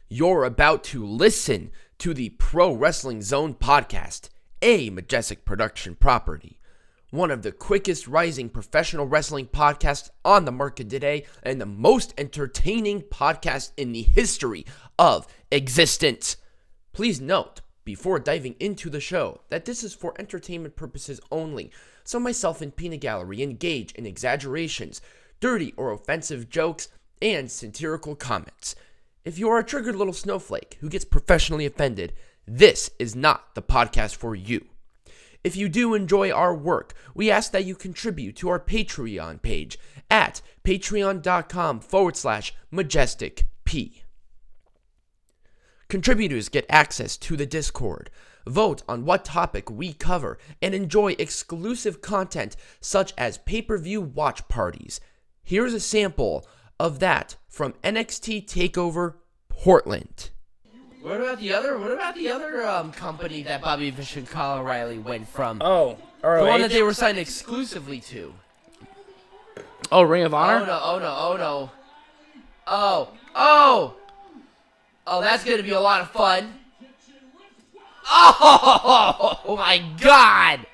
You're about to listen to the Pro Wrestling Zone podcast, a Majestic production property. One of the quickest rising professional wrestling podcasts on the market today, and the most entertaining podcast in the history of existence. Please note, before diving into the show, that this is for entertainment purposes only, so myself and Peanut Gallery engage in exaggerations, dirty or offensive jokes, and satirical comments. If you are a triggered little snowflake who gets professionally offended, this is not the podcast for you. If you do enjoy our work, we ask that you contribute to our Patreon page at patreon.com/MajesticP. Contributors get access to the Discord, vote on what topic we cover, and enjoy exclusive content such as pay-per-view watch parties. Here's a sample of that from NXT TakeOver Portland. What about the other company that Bobby Fish and Kyle O'Reilly went from? Oh, ROH? The one that they were signed exclusively to. Oh, Ring of Honor? Oh, that's going to be a lot of fun. Oh my God.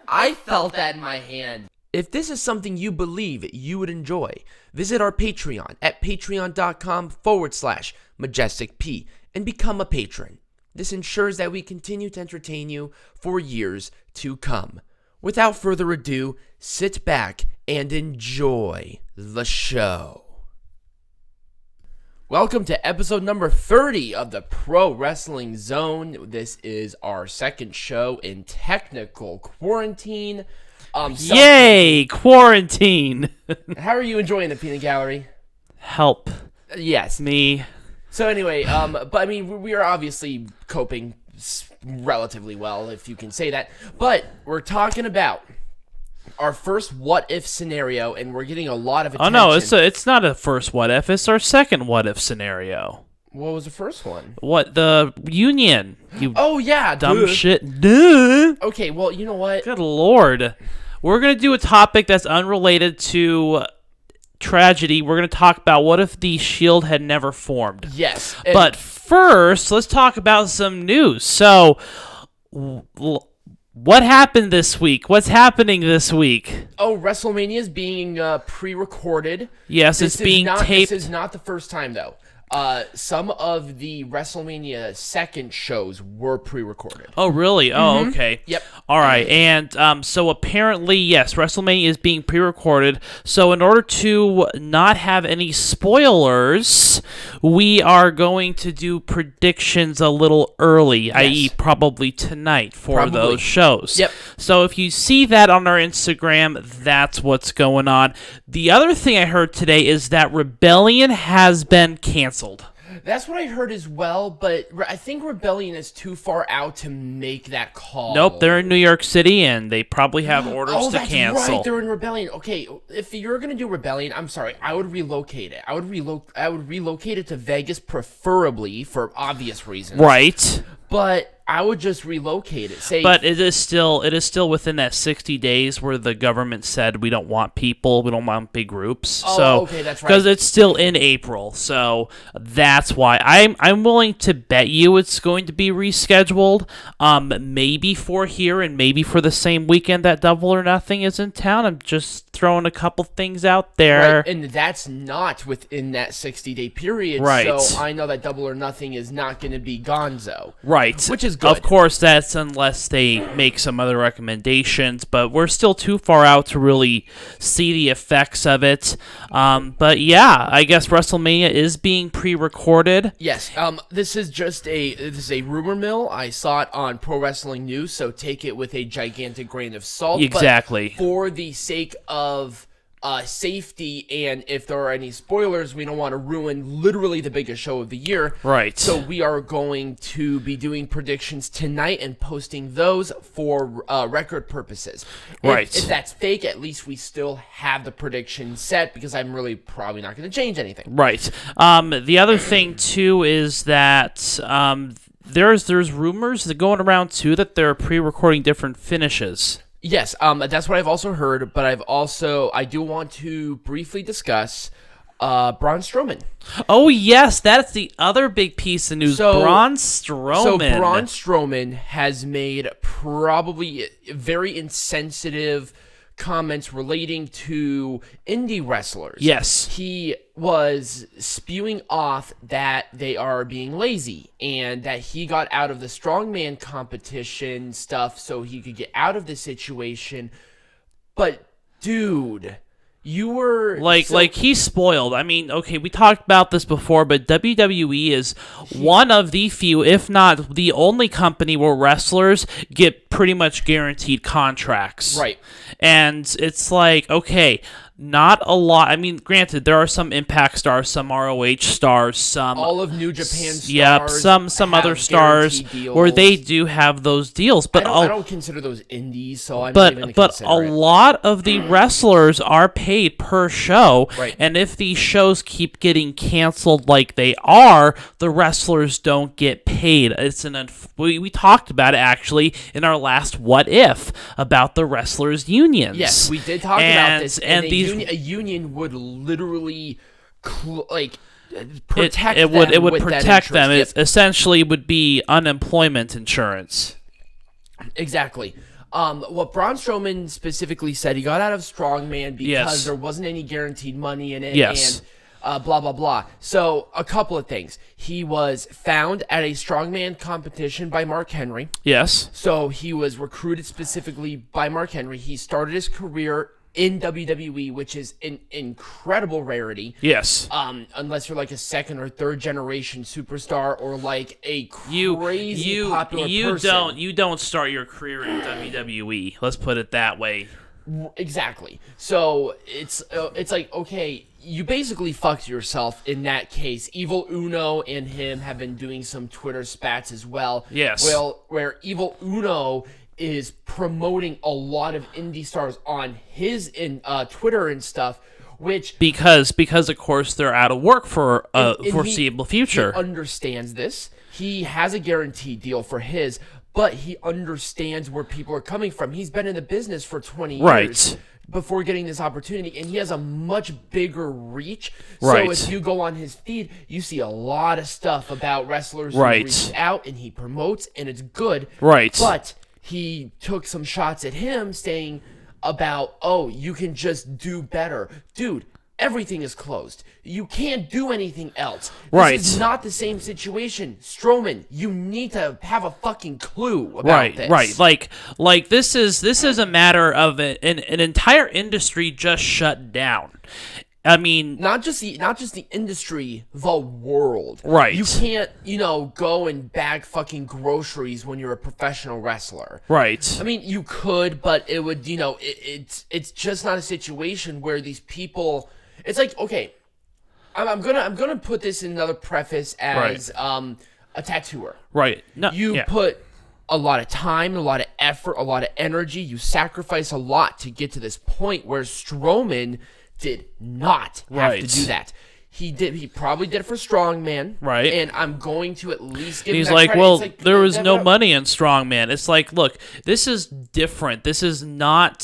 I felt that in my hand. If this is something you believe you would enjoy, visit our Patreon at patreon.com/MajesticP and become a patron. This ensures that we continue to entertain you for years to come. Without further ado, sit back and enjoy the show. Welcome to episode number 30 of the Pro Wrestling Zone. This is our second show in technical quarantine. Yay, quarantine. How are you enjoying the Peanut Gallery? Help. Yes. Me. So anyway, but I mean, we are obviously coping relatively well, if you can say that. But we're talking about our first what-if scenario, and we're getting a lot of attention. Oh, no, it's not a first what-if. It's our second what-if scenario. What was the first one? What, the Union. You yeah. dumb shit. Duh. Okay, well, you know what? Good Lord. We're going to do a topic that's unrelated to tragedy. We're going to talk about what if the Shield had never formed. Yes. But first, let's talk about some news. So, what happened this week? What's happening this week? Oh, WrestleMania is being pre-recorded. Yes, it's being taped. This is not the first time, though. Some of the WrestleMania second shows were pre-recorded. Oh, really? Oh, okay. Yep. All right. And so apparently, yes, WrestleMania is being pre-recorded. So in order to not have any spoilers, we are going to do predictions a little early, yes, i.e. probably tonight for those shows. Yep. So if you see that on our Instagram, that's what's going on. The other thing I heard today is that Rebellion has been canceled. That's what I heard as well, but I think Rebellion is too far out to make that call. Nope, they're in New York City, and they probably have orders to cancel. Oh, that's right, they're in Rebellion. Okay, if you're going to do Rebellion, I'm sorry, I would relocate it. I would relocate it to Vegas, preferably, for obvious reasons. Right. But I would just relocate it. But it is still within that 60 days where the government said we don't want people, we don't want big groups. Oh, okay, that's right. Because it's still in April, so that's why I'm willing to bet you it's going to be rescheduled. Maybe for here and maybe for the same weekend that Double or Nothing is in town. I'm just throwing a couple things out there. Right, and that's not within that 60-day period. Right. So I know that Double or Nothing is not going to be gonzo. Right. Which is good. Of course, that's unless they make some other recommendations, but we're still too far out to really see the effects of it. But yeah, I guess WrestleMania is being pre-recorded. Yes. This is a rumor mill. I saw it on Pro Wrestling News, so take it with a gigantic grain of salt. Exactly. But for the sake of safety, and if there are any spoilers, we don't want to ruin literally the biggest show of the year. Right. So we are going to be doing predictions tonight and posting those for record purposes. Right. If that's fake, at least we still have the prediction set, because I'm really probably not going to change anything. Right. The other thing too is that there's rumors that going around too that they're pre-recording different finishes. Yes, that's what I've also heard, but I do want to briefly discuss Braun Strowman. Oh, yes, that's the other big piece of news. Braun Strowman. So Braun Strowman has made probably very insensitive comments relating to indie wrestlers. Yes. He was spewing off that they are being lazy and that he got out of the strongman competition stuff so he could get out of the situation. But, dude, you were... Like he's spoiled. I mean, okay, we talked about this before, but WWE is one of the few, if not the only company where wrestlers get pretty much guaranteed contracts. Right. And it's like, okay, not a lot. I mean, granted, there are some Impact stars, some ROH stars, some... all of New Japan stars. Yep, some other stars where they do have those deals. But I don't consider those indies, so I'm not even going to consider a lot of the wrestlers are paid per show. Right. And if these shows keep getting canceled like they are, the wrestlers don't get paid. It's we talked about it, actually, in our last What If about the wrestlers' unions. Yes, we did talk about this. And these... a union would literally protect it would with protect that them. interest. It essentially would be unemployment insurance. Exactly. What Braun Strowman specifically said, he got out of strongman because there wasn't any guaranteed money in it. Yes. And blah, blah, blah. So, a couple of things. He was found at a strongman competition by Mark Henry. Yes. So, he was recruited specifically by Mark Henry. He started his career in WWE, which is an incredible rarity. Yes. Unless you're like a second or third generation superstar or like a crazy popular person. You don't start your career in WWE. Let's put it that way. Exactly. So it's like, okay, you basically fucked yourself in that case. Evil Uno and him have been doing some Twitter spats as well. Yes. Well, where Evil Uno is promoting a lot of indie stars on his Twitter and stuff, which because of course they're out of work for a foreseeable future. He understands this. He has a guaranteed deal for his, but he understands where people are coming from. He's been in the business for 20 years before getting this opportunity, and he has a much bigger reach. Right. So if you go on his feed, you see a lot of stuff about wrestlers who reach out and he promotes, and it's good. Right. But he took some shots at him saying about, oh, you can just do better. Dude, everything is closed. You can't do anything else. This is not the same situation. Strowman, you need to have a fucking clue about this. Right. Like this is a matter of an entire industry just shut down. I mean, not just the industry, the world. Right. You can't, go and bag fucking groceries when you're a professional wrestler. Right. I mean, you could, but it would, it's just not a situation where these people. It's like, okay, I'm gonna put this in another preface as a tattooer. Right. No. You put a lot of time, a lot of effort, a lot of energy. You sacrifice a lot to get to this point where Strowman did not have to do that. He probably did it for strongman. Right. And I'm going to at least give him He's that like, credit. well, It's there was no money in strongman. It's like, look, this is different. This is not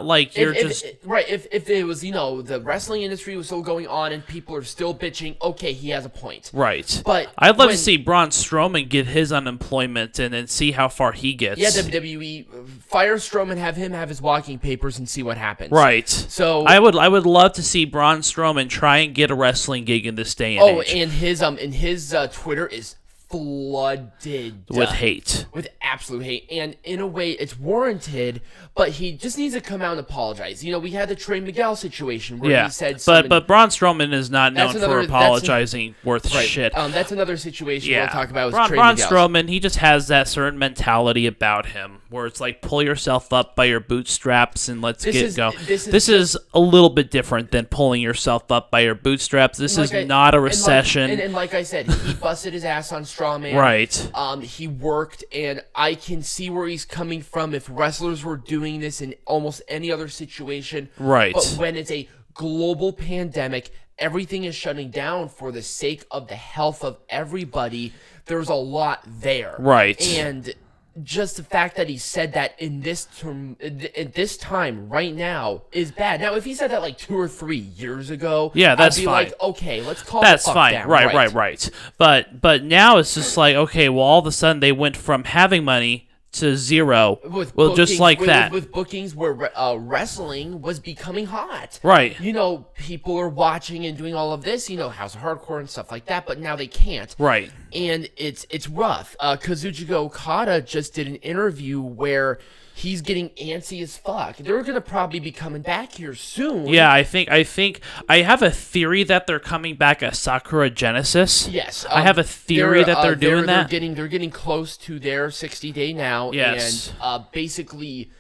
like you're just... If it was, the wrestling industry was still going on and people are still bitching, okay, he has a point. Right. But I'd love to see Braun Strowman get his unemployment and then see how far he gets. Yeah, WWE, fire Strowman, have him have his walking papers and see what happens. Right. So I would love to see Braun Strowman try and get a wrestling gig in this day and age. And his Twitter is flooded with hate. With absolute hate. And in a way, it's warranted, but he just needs to come out and apologize. We had the Trey Miguel situation where he said but Braun Strowman is not known for apologizing worth shit. That's another situation we'll talk about with Trey Braun Miguel. Strowman, he just has that certain mentality about him where it's like, pull yourself up by your bootstraps and let's get going. This is a little bit different than pulling yourself up by your bootstraps. This is not a recession. And like I said, he busted his ass on Strawman. Right. He worked, and I can see where he's coming from if wrestlers were doing this in almost any other situation. Right. But when it's a global pandemic, everything is shutting down for the sake of the health of everybody. There's a lot there. Right. And just the fact that he said that in this term, at this time right now is bad. Now, if he said that like 2 or 3 years ago, yeah, that's I'd be fine. like, okay, let's calm That's the fuck fine. down. Right. But now it's just like, okay, well, all of a sudden they went from having money to zero. With well, bookings, just like that. With bookings where wrestling was becoming hot. Right. People are watching and doing all of this, House of Hardcore and stuff like that, but now they can't. Right. And it's rough. Kazuchika Okada just did an interview where he's getting antsy as fuck. They're going to probably be coming back here soon. Yeah, I think I have a theory that they're coming back at Sakura Genesis. Yes. I have a theory that they're doing that. They're getting close to their 60-day now. Yes. And basically,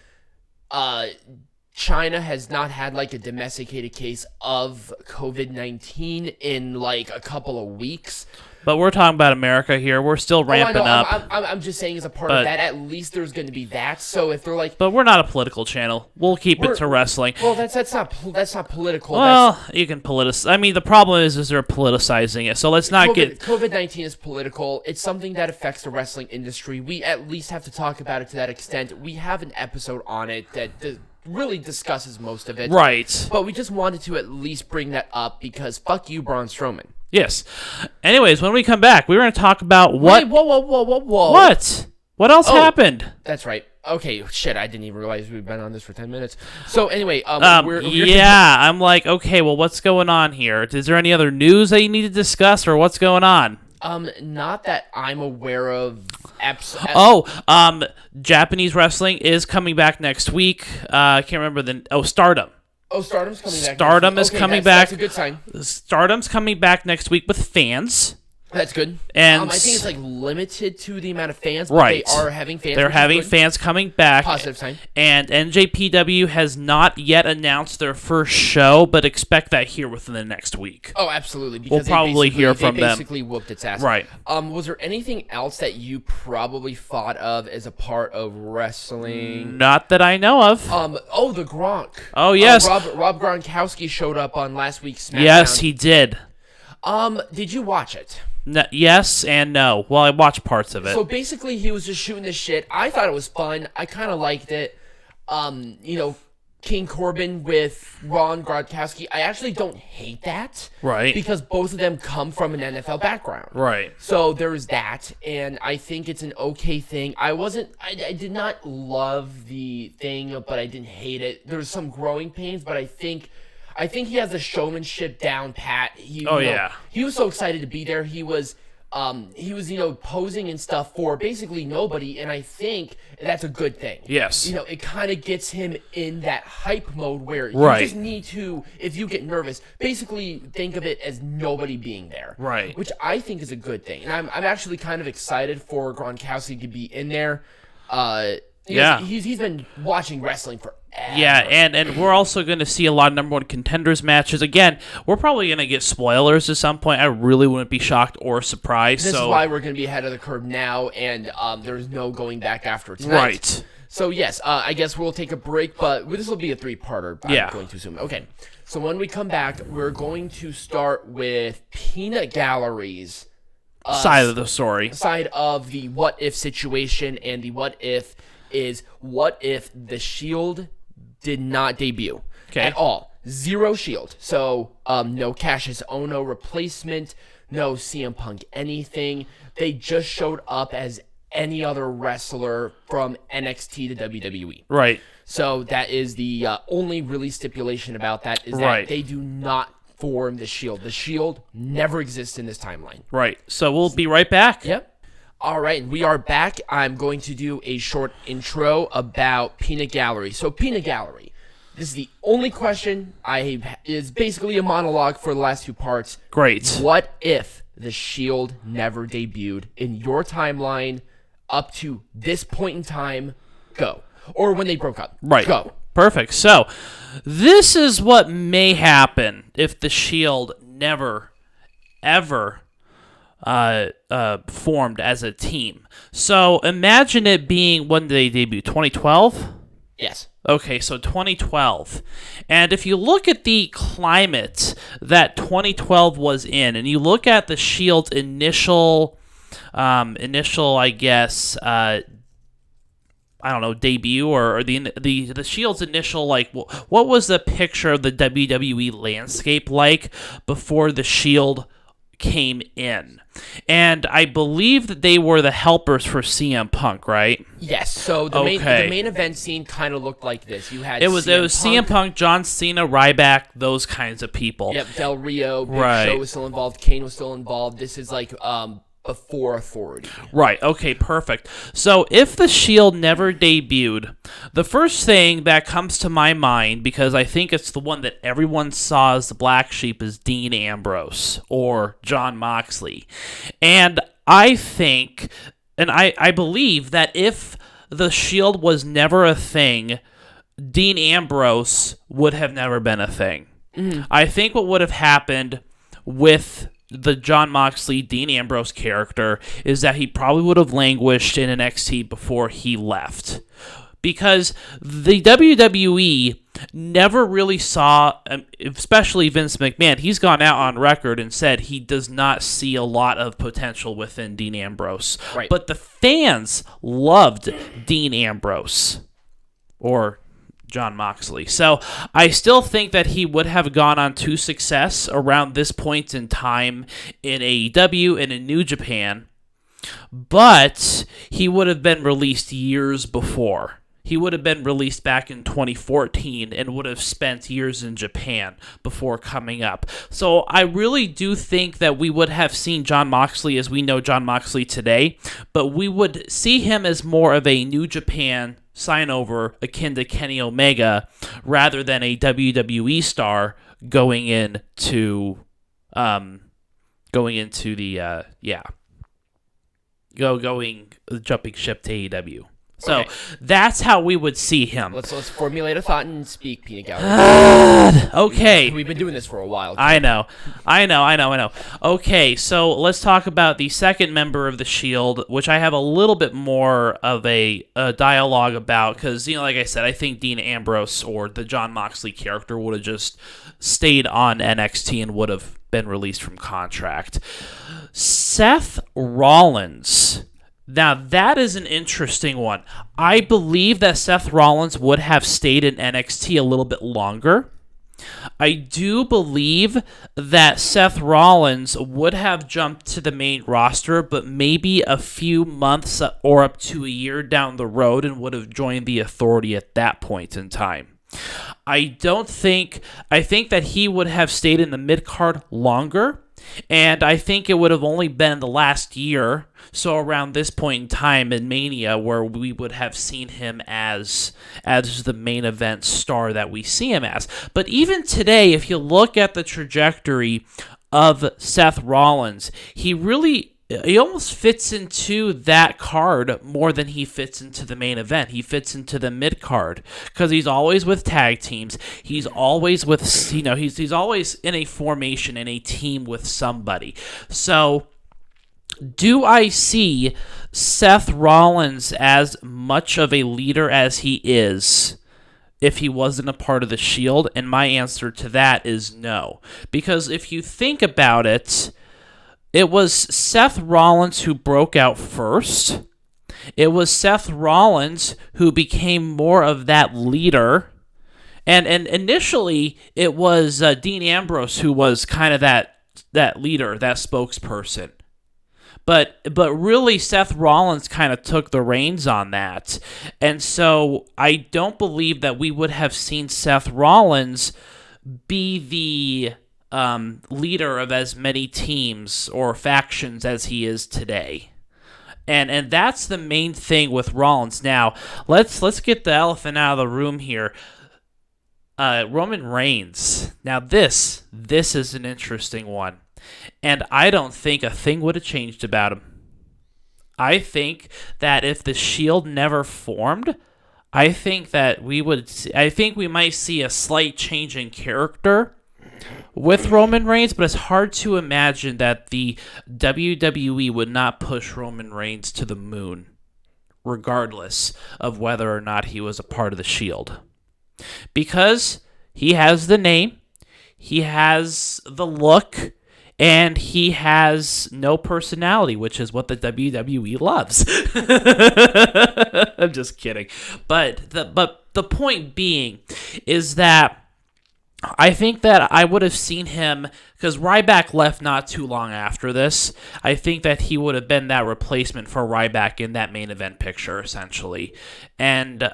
China has not had like a domesticated case of COVID-19 in like a couple of weeks. But we're talking about America here. We're still ramping up. I'm just saying as a part of that, at least there's going to be that. So if they're like... But we're not a political channel. We'll keep it to wrestling. Well, that's not political. Well, you can politicize. I mean, the problem is they're politicizing it. So let's not get... COVID-19 is political. It's something that affects the wrestling industry. We at least have to talk about it to that extent. We have an episode on it that really discusses most of it. Right. But we just wanted to at least bring that up because fuck you, Braun Strowman. Yes. Anyways, when we come back, we're going to talk about what... Wait, whoa. What? What else happened? That's right. Okay, shit, I didn't even realize we've been on this for 10 minutes. So anyway, I'm like, okay, well, what's going on here? Is there any other news that you need to discuss, or what's going on? Not that I'm aware of. Japanese wrestling is coming back next week. I can't remember Stardom. Oh, Stardom's coming back. Stardom is coming back. That's a good sign. Stardom's coming back next week with fans. That's good. And I think it's like limited to the amount of fans, but right. They are having fans. They're having fans coming back. Positive sign. And NJPW has not yet announced their first show, but expect that here within the next week. Oh, absolutely. We'll probably hear from them. They basically whooped its ass. Right. Was there anything else that you probably thought of as a part of wrestling? Not that I know of. The Gronk. Oh, yes. Rob Gronkowski showed up on last week's SmackDown. Yes, he did. Did you watch it? No, yes and no. Well, I watched parts of it. So basically, he was just shooting this shit. I thought it was fun. I kind of liked it. King Corbin with Ron Gronkowski. I actually don't hate that. Right. Because both of them come from an NFL background. Right. So there's that, and I think it's an okay thing. I did not love the thing, but I didn't hate it. There's some growing pains, but I think he has the showmanship down pat. He was so excited to be there. He was posing and stuff for basically nobody, and I think that's a good thing. Yes. It kind of gets him in that hype mode where you just need to, if you get nervous, basically think of it as nobody being there. Right. Which I think is a good thing. And I'm actually kind of excited for Gronkowski to be in there. He's been watching wrestling forever. Yeah, and we're also going to see a lot of number one contenders matches. Again, we're probably going to get spoilers at some point. I really wouldn't be shocked or surprised. This is why we're going to be ahead of the curve now, and there's no going back after tonight. Right. So, yes, I guess we'll take a break, but this will be a 3-parter. I'm going to assume. Okay, so when we come back, we're going to start with Peanut Gallery's side of the story. Side of the what-if situation, and the what-if is what if the Shield did not debut at all. Zero Shield. So no Cassius Ohno replacement, no CM Punk anything. They just showed up as any other wrestler from NXT to WWE. Right. So that is the only really stipulation about that is that they do not form the Shield. The Shield never exists in this timeline. Right. So we'll be right back. Yep. All right, we are back. I'm going to do a short intro about Peanut Gallery. So Peanut Gallery, this is the only question is basically a monologue for the last 2 parts. Great. What if the Shield never debuted in your timeline up to this point in time? Go. Or when they broke up. Right. Go. Perfect. So this is what may happen if the Shield never, ever formed as a team. So imagine it being, when did they debut? 2012? Yes. Okay, so 2012. And if you look at the climate that 2012 was in, and you look at the Shield's initial, I guess, I don't know, debut or the Shield's initial, like, what was the picture of the WWE landscape like before the Shield came in? And I believe that they were the helpers for CM Punk, right? Yes. So the main event scene kind of looked like this. You had it was CM Punk, John Cena, Ryback, those kinds of people. Yep. Del Rio, Big Show was still involved. Kane was still involved. This is like before Authority. Right, okay, perfect. So if the Shield never debuted, the first thing that comes to my mind, because I think it's the one that everyone saw as the black sheep, is Dean Ambrose or Jon Moxley. And I think, and I believe that if the Shield was never a thing, Dean Ambrose would have never been a thing. Mm-hmm. I think what would have happened with the Jon Moxley, Dean Ambrose character is that he probably would have languished in NXT before he left. Because the WWE never really saw, especially Vince McMahon, he's gone out on record and said he does not see a lot of potential within Dean Ambrose. Right. But the fans loved Dean Ambrose. Or Jon Moxley. So I still think that he would have gone on to success around this point in time in AEW and in New Japan, but he would have been released years before. He would have been released back in 2014 and would have spent years in Japan before coming up. So I really do think that we would have seen Jon Moxley as we know Jon Moxley today, but we would see him as more of a New Japan sign over akin to Kenny Omega rather than a WWE star going into jumping ship to AEW. So that's how we would see him. Let's formulate a thought and speak, Peanut Gallery. Okay. We've been doing this for a while. I know. Okay, so let's talk about the second member of the Shield, which I have a little bit more of a dialogue about, because, like I said, I think Dean Ambrose or the Jon Moxley character would have just stayed on NXT and would have been released from contract. Seth Rollins. Now, that is an interesting one. I believe that Seth Rollins would have stayed in NXT a little bit longer. I do believe that Seth Rollins would have jumped to the main roster, but maybe a few months or up to a year down the road and would have joined the Authority at that point in time. I think that he would have stayed in the mid-card longer, and I think it would have only been the last year, so around this point in time in Mania, where we would have seen him as the main event star that we see him as. But even today, if you look at the trajectory of Seth Rollins, he almost fits into that card more than he fits into the main event. He fits into the mid card because he's always with tag teams. He's always with, he's always in a formation, in a team with somebody. So do I see Seth Rollins as much of a leader as he is if he wasn't a part of the Shield? And my answer to that is no. Because if you think about it, it was Seth Rollins who broke out first. It was Seth Rollins who became more of that leader. And initially, it was Dean Ambrose who was kind of that leader, that spokesperson. But really, Seth Rollins kind of took the reins on that. And so I don't believe that we would have seen Seth Rollins be the leader of as many teams or factions as he is today. And that's the main thing with Rollins. Now, let's get the elephant out of the room here. Roman Reigns. Now, this is an interesting one. And I don't think a thing would have changed about him. I think that if the Shield never formed, I think we might see a slight change in character with Roman Reigns, but it's hard to imagine that the WWE would not push Roman Reigns to the moon, regardless of whether or not he was a part of the Shield. Because he has the name, he has the look, and he has no personality, which is what the WWE loves. I'm just kidding. But the point being is that I think that I would have seen him, because Ryback left not too long after this. I think that he would have been that replacement for Ryback in that main event picture, essentially. And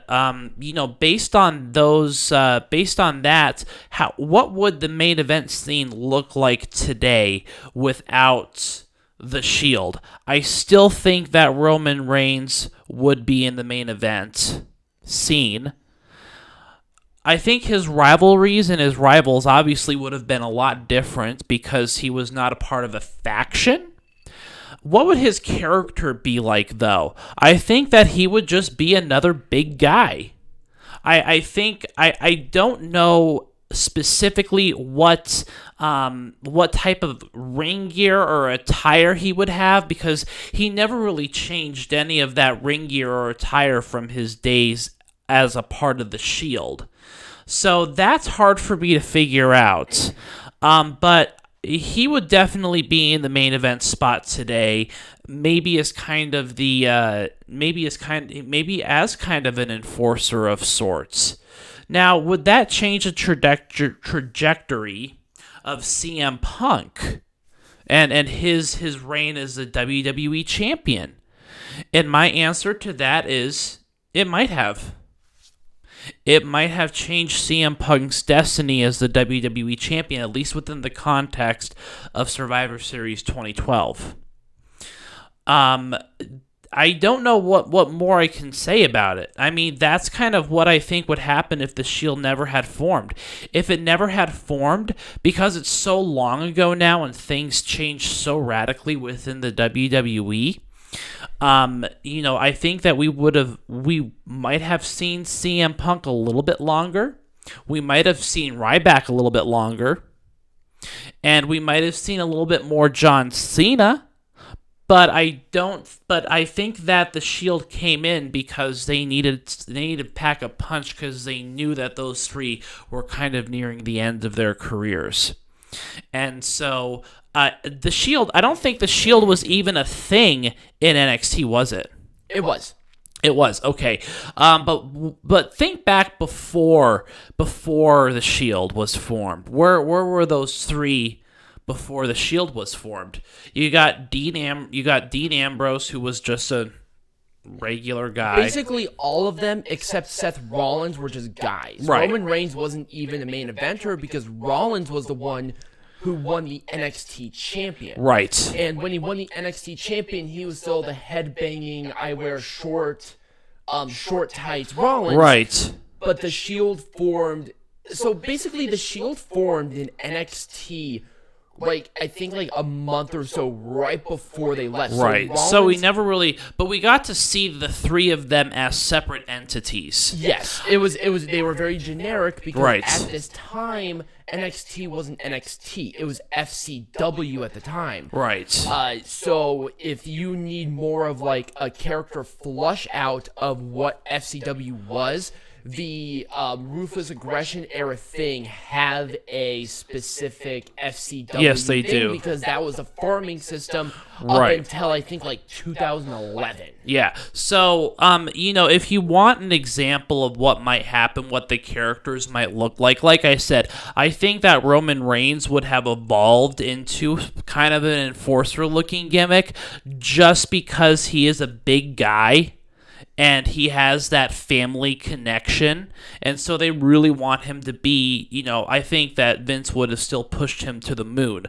based on that, what would the main event scene look like today without the Shield? I still think that Roman Reigns would be in the main event scene. I think his rivalries and his rivals obviously would have been a lot different because he was not a part of a faction. What would his character be like, though? I think that he would just be another big guy. I don't know specifically what type of ring gear or attire he would have, because he never really changed any of that ring gear or attire from his days as a part of the Shield. So that's hard for me to figure out. But he would definitely be in the main event spot today. Maybe as kind of an enforcer of sorts. Now, would that change the trajectory of CM Punk and his reign as the WWE champion? And my answer to that is it might have. It might have changed CM Punk's destiny as the WWE champion, at least within the context of Survivor Series 2012. I don't know what more I can say about it. I mean, that's kind of what I think would happen if the Shield never had formed. If it never had formed, because it's so long ago now and things changed so radically within the WWE, I think that we might have seen CM Punk a little bit longer. We might have seen Ryback a little bit longer. And we might have seen a little bit more John Cena. But I think that the Shield came in because they needed to pack a punch, because they knew that those three were kind of nearing the end of their careers. And so the Shield, I don't think the Shield was even a thing in NXT, was it? It was. It was, okay. But think back before the Shield was formed. Where were those three before the Shield was formed? You got Dean Ambrose, who was just a regular guy. Basically, all of them except Seth Rollins were just guys. Right. Roman Reigns wasn't even a main eventer because Rollins was the one who won the NXT champion. Right. And when he won the NXT champion, he was still the headbanging, I wear short tights Rollins. Right. But the Shield formed. So basically, the Shield formed in NXT. I think a month or so right before they left. Right. So we never really, but we got to see the three of them as separate entities. Yes. It was. They were very generic because at this time NXT wasn't NXT. It was FCW at the time. Right. So if you need more of a character flush out of what FCW was, the Ruthless Aggression era thing have a specific FCW yes, they thing do. Because that was a farming system up until I think 2011. Yeah. So, if you want an example of what might happen, what the characters might look like I said, I think that Roman Reigns would have evolved into kind of an enforcer-looking gimmick just because he is a big guy. And he has that family connection. And so they really want him to be, I think that Vince would have still pushed him to the moon.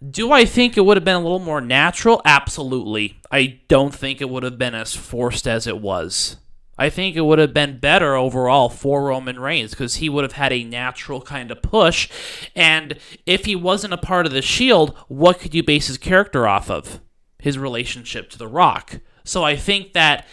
Do I think it would have been a little more natural? Absolutely. I don't think it would have been as forced as it was. I think it would have been better overall for Roman Reigns because he would have had a natural kind of push. And if he wasn't a part of the Shield, what could you base his character off of? His relationship to The Rock. So I think that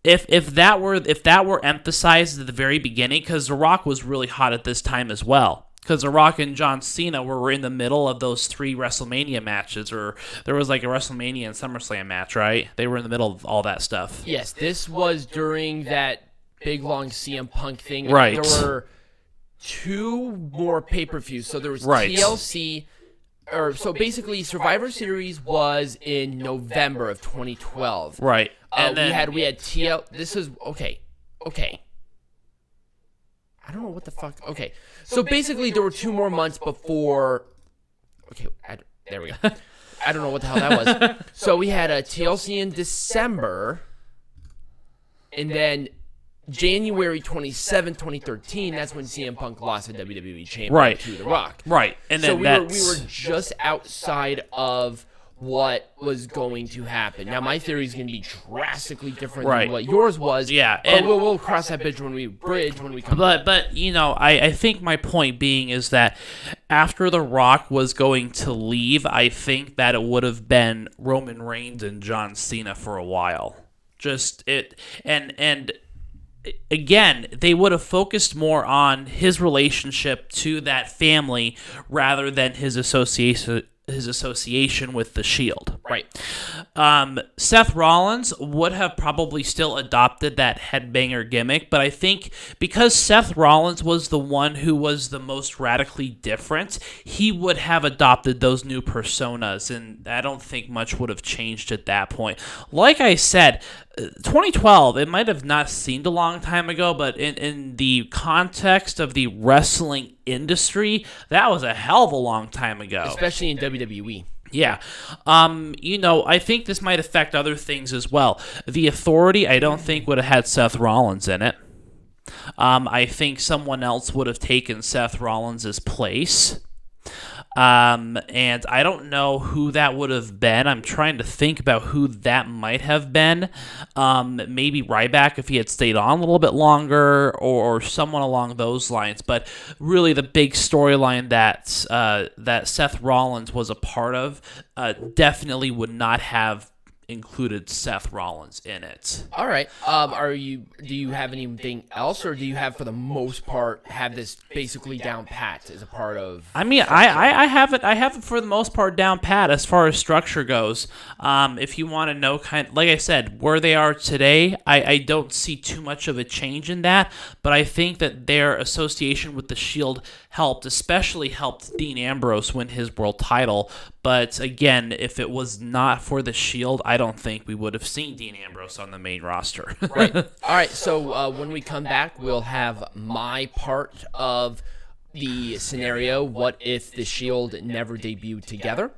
If that were emphasized at the very beginning, because The Rock was really hot at this time as well, because The Rock and John Cena were in the middle of those 3 WrestleMania matches, or there was a WrestleMania and SummerSlam match, right? They were in the middle of all that stuff. Yes, this was during that big long CM Punk thing. Right. There were 2 more pay-per-views. So there was TLC, so basically, Survivor Series was in November of 2012. Right. And then we had TL. This is okay. I don't know what the fuck. Okay, so basically, there were 2 more months before. Okay, there we go. I don't know what the hell that was. So we had a TLC in December, and then January 27, 2013, that's when CM Punk lost the WWE Championship to The Rock. Right. And then we were just outside of what was going to happen. Now, my theory is going to be drastically different than what yours was. Yeah. And we'll cross that bridge when we come back. But you know, I think my point being is that after The Rock was going to leave, I think that it would have been Roman Reigns and John Cena for a while. And again, they would have focused more on his relationship to that family rather than his association with the Shield. Right. Seth Rollins would have probably still adopted that headbanger gimmick, but I think because Seth Rollins was the one who was the most radically different, he would have adopted those new personas, and I don't think much would have changed at that point. Like I said, 2012, it might have not seemed a long time ago, but in the context of the wrestling industry, that was a hell of a long time ago. Especially in WWE. Yeah. You know, I think this might affect other things as well. The Authority, I don't think would have had Seth Rollins in it. I think someone else would have taken Seth Rollins' place. And I don't know who that would have been. I'm trying to think about who that might have been. Maybe Ryback if he had stayed on a little bit longer, or someone along those lines. But really, the big storyline that Seth Rollins was a part of definitely would not have included Seth Rollins in it. All right. Do you have anything else, or do you have, for the most part, have this basically down pat as a part of? I mean, I have it for the most part down pat as far as structure goes. If you want to know, like I said, where they are today, I don't see too much of a change in that, but I think that their association with the Shield especially helped Dean Ambrose win his world title. But again, if it was not for the Shield, I don't think we would have seen Dean Ambrose on the main roster. Right. All right. So when we come back, we'll have my part of the scenario. What if the Shield never debuted together?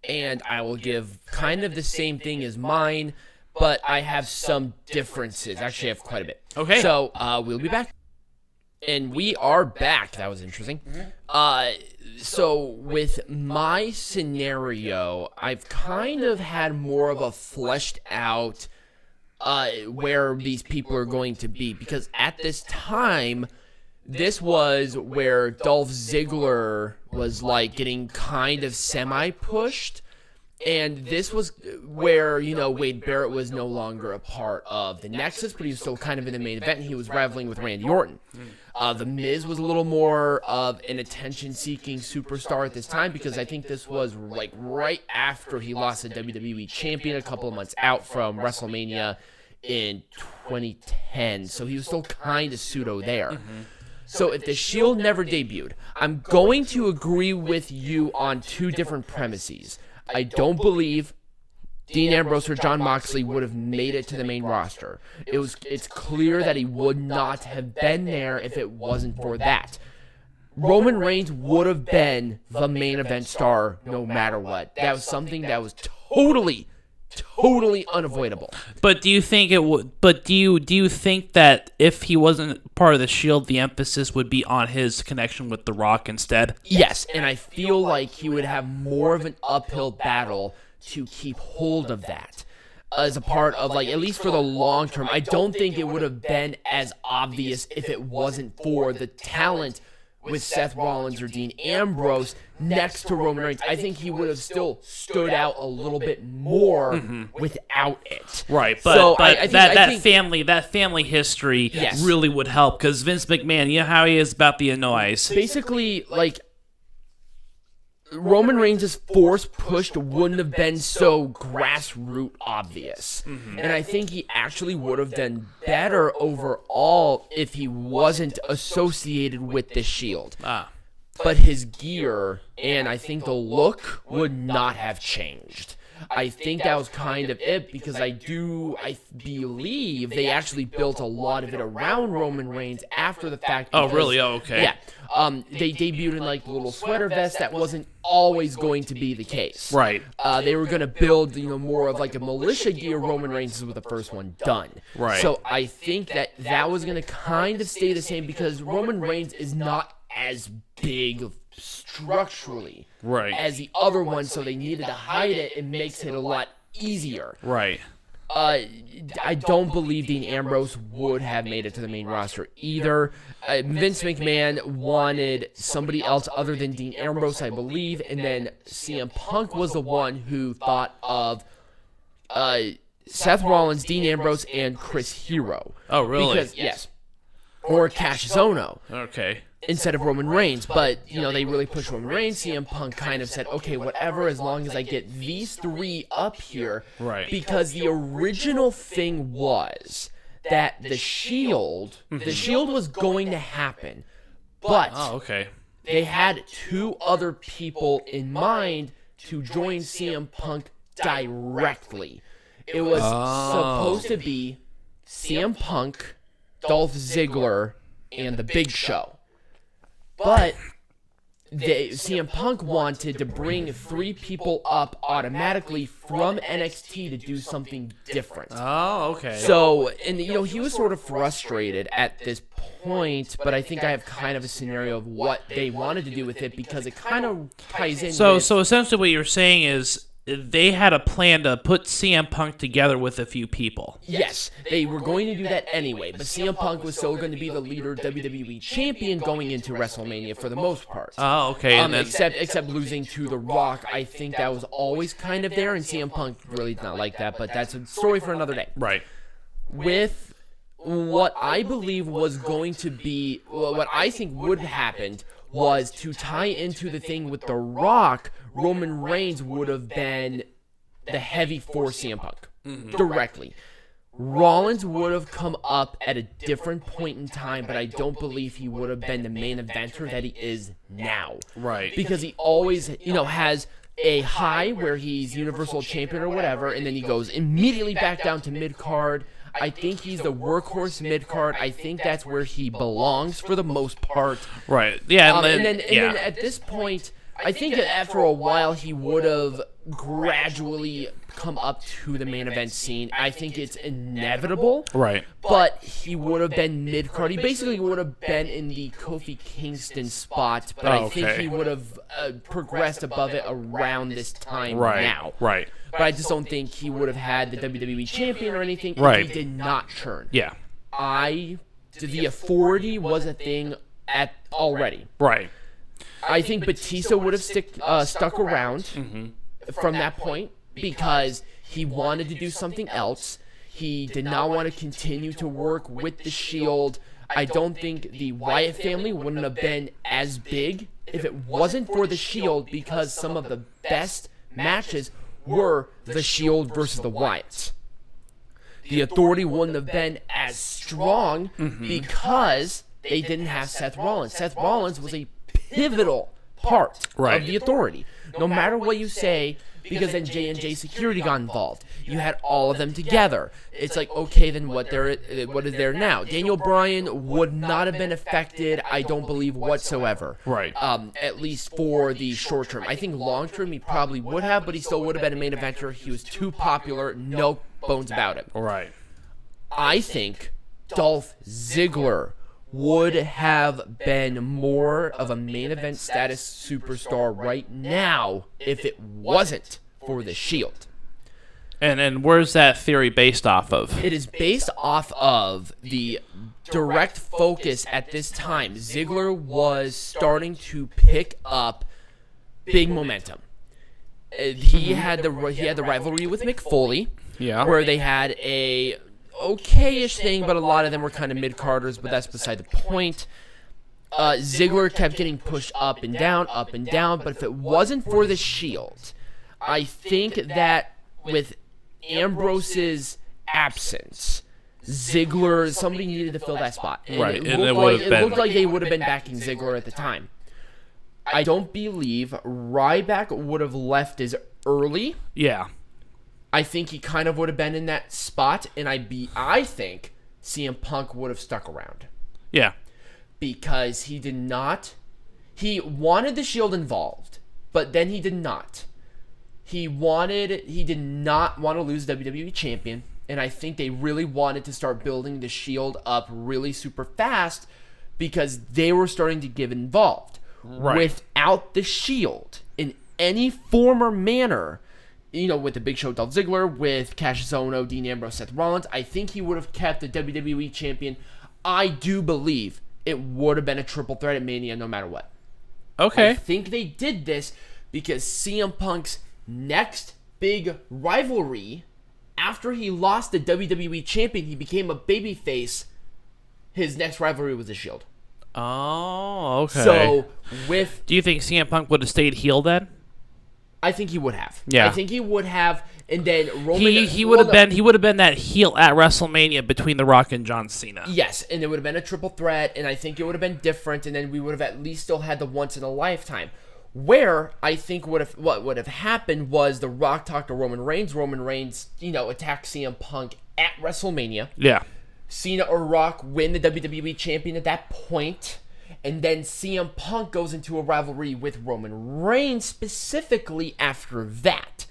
And I will give kind of the same thing as mine, but I have some differences. Actually, I have quite a bit. Okay. So we'll be back. And we are back. That was interesting. So with my scenario, I've kind of had more of a fleshed out where these people are going to be. Because at this time, this was where Dolph Ziggler was like getting kind of semi-pushed. And this was where, Wade Barrett was no longer a part of the Nexus, but he was still kind of in the main event, and he was rivaling with Randy Orton. The Miz was a little more of an attention-seeking superstar at this time, because I think this was like right after he lost the WWE Champion, a couple of months out from WrestleMania in 2010. So he was still kind of pseudo there. So if the Shield never debuted, I'm going to agree with you on 2 different premises. I don't believe Dean Ambrose or Jon Moxley would have made it to the main roster. It's clear that he would not have been there if it wasn't for that. Roman Reigns would have been the main event star no matter what. That was something that was totally unavoidable. But do you think it would? But do you think that if he wasn't part of the Shield, the emphasis would be on his connection with The Rock instead? Yes, and I feel like he would have more of an uphill battle to keep hold of that as a part of, like, at least for the long term. I don't think it would have been as obvious if it wasn't for the talent with Seth Rollins or Dean Ambrose next to Roman Reigns. I think he would have still stood out a little bit more without it. Right, but, so but I think that family history really would help, because Vince McMahon, you know how he is about the noise. Basically, like, Roman Reigns' force pushed wouldn't have been so grassroots obvious. And I think he actually would have done better overall if he wasn't associated with the Shield. but his gear and I think the look would not have changed. I think that was kind of it because I believe they actually built a lot of it around Roman Reigns after the fact. Oh, really? Oh, okay. Yeah. They debuted in like the little sweater vest. That wasn't always going to be the case. Right. They were going to build, more of like a militia gear. Roman Reigns was the first one done. Right. So I think that was going to kind of stay the same because Roman Reigns is not as big structurally as the other one, so they needed to hide it. It makes it a lot easier. Right. I don't believe Dean Ambrose would have made it to the main roster either. Vince McMahon wanted somebody else other than Dean Ambrose, I believe, and then CM Punk was the one who thought of Seth Rollins, Dean Ambrose, and Chris Hero. Oh, really? Because, yes. Or Cassius Ohno. Okay. Instead of Roman Reigns, but, they really pushed Roman Reigns. CM Punk kind of said, okay, whatever, as long as I get these three up here. Right. Because the original thing was that the Shield was going to happen, but they had two other people in mind to join CM Punk directly. It was supposed to be CM Punk, Dolph Ziggler, and The Big Show. But CM Punk wanted to bring three people up automatically from NXT to do something different. Oh, okay. So, and he was sort of frustrated at this point, but I think I have kind of a scenario of what they wanted to do with it because it kind of ties in. So essentially what you're saying is they had a plan to put CM Punk together with a few people. Yes, they were going to do that anyway, but CM Punk was still going to be the leader WWE champion going into WrestleMania for the most part. Oh, okay. And then... except losing to The Rock, I think that was always kind of there, and CM Punk really did not like that, but that's a story for another day. Right. With what I believe was going to be, what I think would have happened was to tie into the thing with The Rock, Roman Reigns would have been the heavy for CM Punk directly. Rollins would have come up at a different point in time, but I don't believe he would have been the main eventer that he is now. Right. Because he always, has a high where he's Universal Champion or whatever, and then he goes immediately back down to mid-card. I think he's the workhorse mid-card. I think that's where he belongs for the most part. Right. Yeah. And then at this point, I think that after a while he would have gradually come up to the main event scene. I think it's inevitable. Right. But he would have been mid-card. He basically would have been in the Kofi Kingston spot, but I think he would have progressed above it around this time now. Right. But I just don't think he would have had the WWE champion or anything if he did not churn. Yeah. The authority was a thing already. Right. I think Batista would have stuck around from that point because he wanted to do something else. He did not want to continue to work with the Shield. I don't think the Wyatt family wouldn't have been as big if it wasn't for the Shield because some of the best matches were the Shield versus the Wyatts. The authority wouldn't have been as strong because they didn't have Seth Rollins. Seth Rollins was a pivotal part of the authority. No matter what you say, because then J&J Security got involved. You had all of them together. It's like, okay, then what is there now? Daniel Bryan would not have been affected, I don't believe, whatsoever. Right. At least for the short term. I think long term he probably would have, but he still would have been a main eventer. He was too popular, no bones about it. Right. I think Dolph Ziggler would have been more of a main event status superstar right now if it wasn't for the Shield. And where's that theory based off of? It is based off of the direct focus at this time. Ziggler was starting to pick up big momentum. He had the rivalry with Mick Foley, where they had a okay-ish thing, but a lot of them were kind of mid-carders, but that's beside the point. Ziggler kept getting pushed up and down, but if it wasn't for the Shield, I think that with Ambrose's absence, somebody needed to fill that spot. And right, it looked like they would have been backing Ziggler at the time. I don't believe Ryback would have left as early. Yeah. I think he kind of would have been in that spot, and I think CM Punk would have stuck around. Yeah. Because he wanted the Shield involved, but then he did not. He did not want to lose WWE Champion, and I think they really wanted to start building the Shield up really super fast because they were starting to get involved. Right. Without the Shield, in any form or manner, with the Big Show, Dolph Ziggler, with Cassius Ohno, Dean Ambrose, Seth Rollins, I think he would have kept the WWE Champion. I do believe it would have been a triple threat at Mania no matter what. Okay. I think they did this because CM Punk's next big rivalry, after he lost the WWE Champion, he became a babyface. His next rivalry was the Shield. Oh, okay. So, do you think CM Punk would have stayed heel then? I think he would have. Yeah. I think he would have, and then Roman... He would have been that heel at WrestleMania between The Rock and John Cena. Yes, and it would have been a triple threat, and I think it would have been different, and then we would have at least still had the once in a lifetime. Where I think what would have happened was The Rock talked to Roman Reigns. Roman Reigns, attacked CM Punk at WrestleMania. Yeah. Cena or Rock win the WWE Champion at that point. And then CM Punk goes into a rivalry with Roman Reigns specifically after that.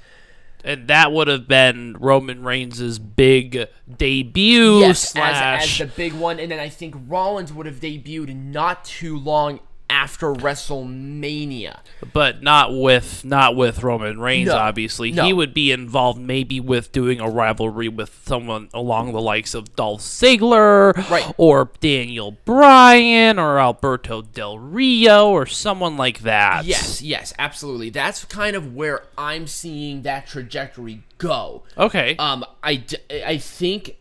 And that would have been Roman Reigns' big debut. Yes, as the big one. And then I think Rollins would have debuted not too long after WrestleMania. But not with Roman Reigns, obviously. No. He would be involved maybe with doing a rivalry with someone along the likes of Dolph Ziggler, right, or Daniel Bryan, or Alberto Del Rio, or someone like that. Yes, absolutely. That's kind of where I'm seeing that trajectory go. Okay. I think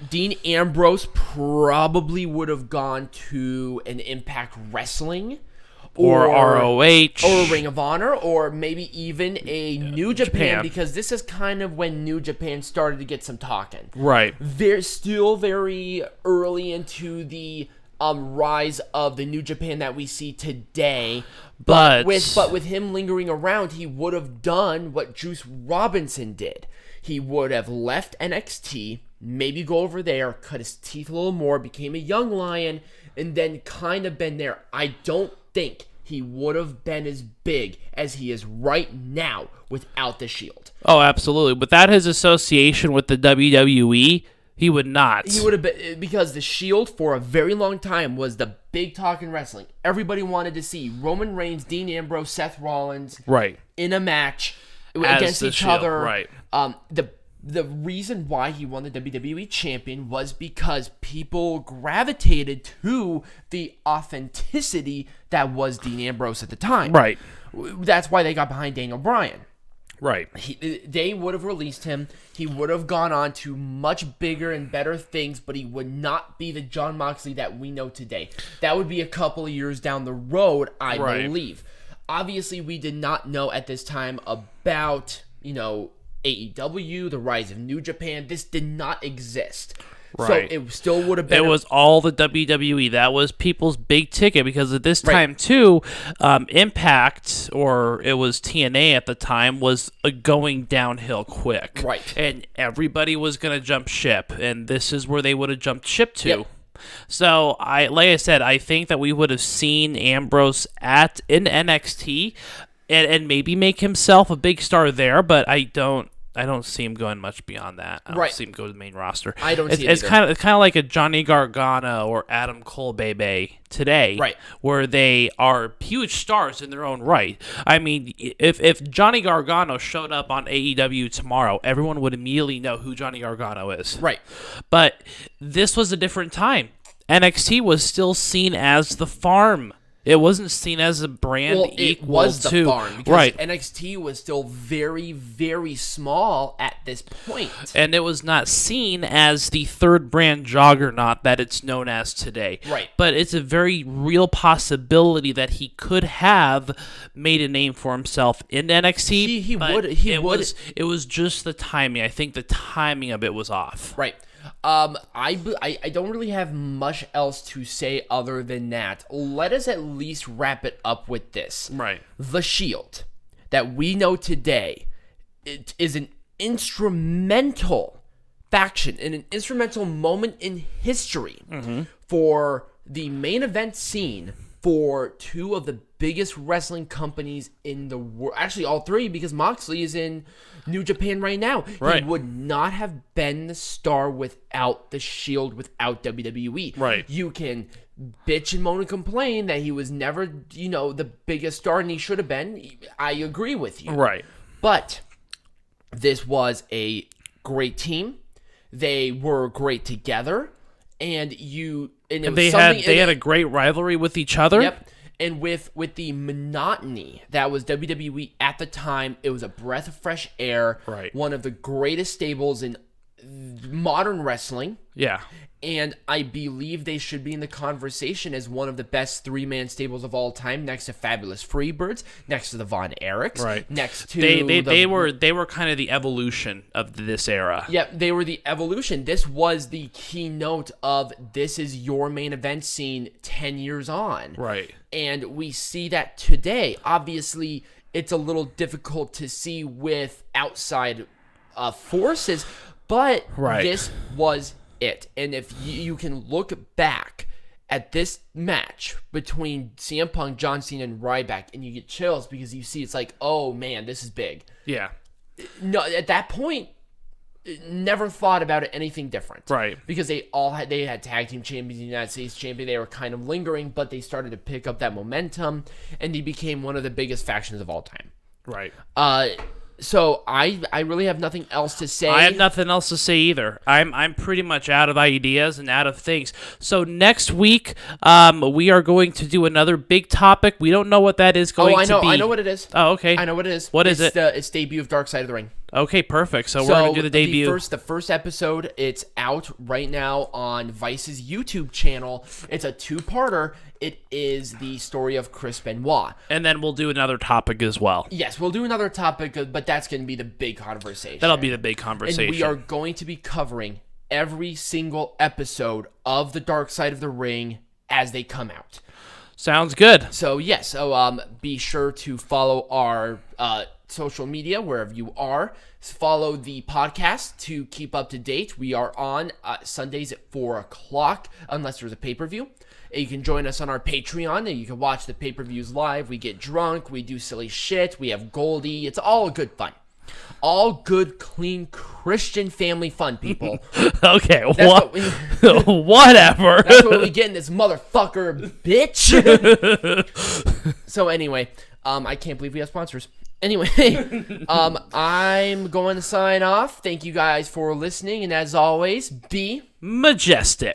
Dean Ambrose probably would have gone to an Impact Wrestling or ROH or Ring of Honor, or maybe even a New Japan, because this is kind of when New Japan started to get some talking. Right. They're still very early into the rise of the New Japan that we see today. But with him lingering around, he would have done what Juice Robinson did. He would have left NXT, maybe go over there, cut his teeth a little more, became a young lion, and then kind of been there. I don't think he would have been as big as he is right now without the Shield. Oh, absolutely. Without his association with the WWE, he would not. He would have been, because the Shield for a very long time was the big talk in wrestling. Everybody wanted to see Roman Reigns, Dean Ambrose, Seth Rollins, right, in a match as against each Shield, other. Right. The reason why he won the WWE Champion was because people gravitated to the authenticity that was Dean Ambrose at the time. Right. That's why they got behind Daniel Bryan. Right. They would have released him. He would have gone on to much bigger and better things, but he would not be the Jon Moxley that we know today. That would be a couple of years down the road, I believe. Obviously, we did not know at this time about, AEW, the rise of New Japan. This did not exist. Right. So it still would have been... It was all the WWE. That was people's big ticket, because at this time, too, Impact, or it was TNA at the time, was going downhill quick. Right. And everybody was going to jump ship, and this is where they would have jumped ship to. Yep. So, like I said, I think that we would have seen Ambrose in NXT, and maybe make himself a big star there, but I don't see him going much beyond that. I don't see him go to the main roster. I don't see it It's kind of like a Johnny Gargano or Adam Cole today, right, where they are huge stars in their own right. I mean, if Johnny Gargano showed up on AEW tomorrow, everyone would immediately know who Johnny Gargano is. Right. But this was a different time. NXT was still seen as the farm. It wasn't seen as a brand equal was the to farm, because NXT was still very, very small at this point. And it was not seen as the third brand juggernaut that it's known as today. Right. But it's a very real possibility that he could have made a name for himself in NXT. He would. It was just the timing. I think the timing of it was off. Right. I don't really have much else to say other than that. Let us at least wrap it up with this. Right. The Shield that we know today, it is an instrumental faction and an instrumental moment in history for the main event scene for two of the biggest wrestling companies in the world. Actually, all three, because Moxley is in New Japan right now. Right. He would not have been the star without the Shield, without WWE. Right. You can bitch and moan and complain that he was never, the biggest star, and he should have been. I agree with you. Right. But this was a great team. They were great together, and it was They had a great rivalry with each other. Yep. And with the monotony that was WWE at the time, it was a breath of fresh air. Right. One of the greatest stables in modern wrestling. Yeah. And I believe they should be in the conversation as one of the best three-man stables of all time, next to Fabulous Freebirds, next to the Von Erichs, Right. next to they were kind of the evolution of this era. Yep, they were the evolution. This was the keynote of this is your main event scene 10 years on. Right. And we see that today. Obviously, it's a little difficult to see with outside forces, but Right. this was it. And if you can look back at this match between CM Punk, John Cena, and Ryback, and you get chills because you see it's like, oh man, this is big. Yeah. No, at that point, never thought about it anything different. Right. Because they had tag team champions, United States champion. They were kind of lingering, but they started to pick up that momentum, and they became one of the biggest factions of all time. Right. So I really have nothing else to say. I have nothing else to say either. I'm pretty much out of ideas and out of things. So next week, we are going to do another big topic. We don't know what that is going to be. I know what it is. Oh, okay. I know what it is. What is it? It's debut of Dark Side of the Ring. Okay, perfect. So we're going to do the debut. The first episode, it's out right now on Vice's YouTube channel. It's a two-parter. It is the story of Chris Benoit. And then we'll do another topic as well. Yes, we'll do another topic, but that's going to be the big conversation. That'll be the big conversation. And we are going to be covering every single episode of The Dark Side of the Ring as they come out. Sounds good. So, yes, be sure to follow our social media wherever you are. Follow the podcast to keep up to date. We are on Sundays at 4 o'clock, unless there's a pay-per-view. You can join us on our Patreon, and you can watch the pay-per-views live. We get drunk. We do silly shit. We have Goldie. It's all good fun. All good, clean, Christian family fun, people. Okay, That's whatever. That's what we get in this motherfucker, bitch. So anyway, I can't believe we have sponsors. Anyway, I'm going to sign off. Thank you guys for listening, and as always, be majestic.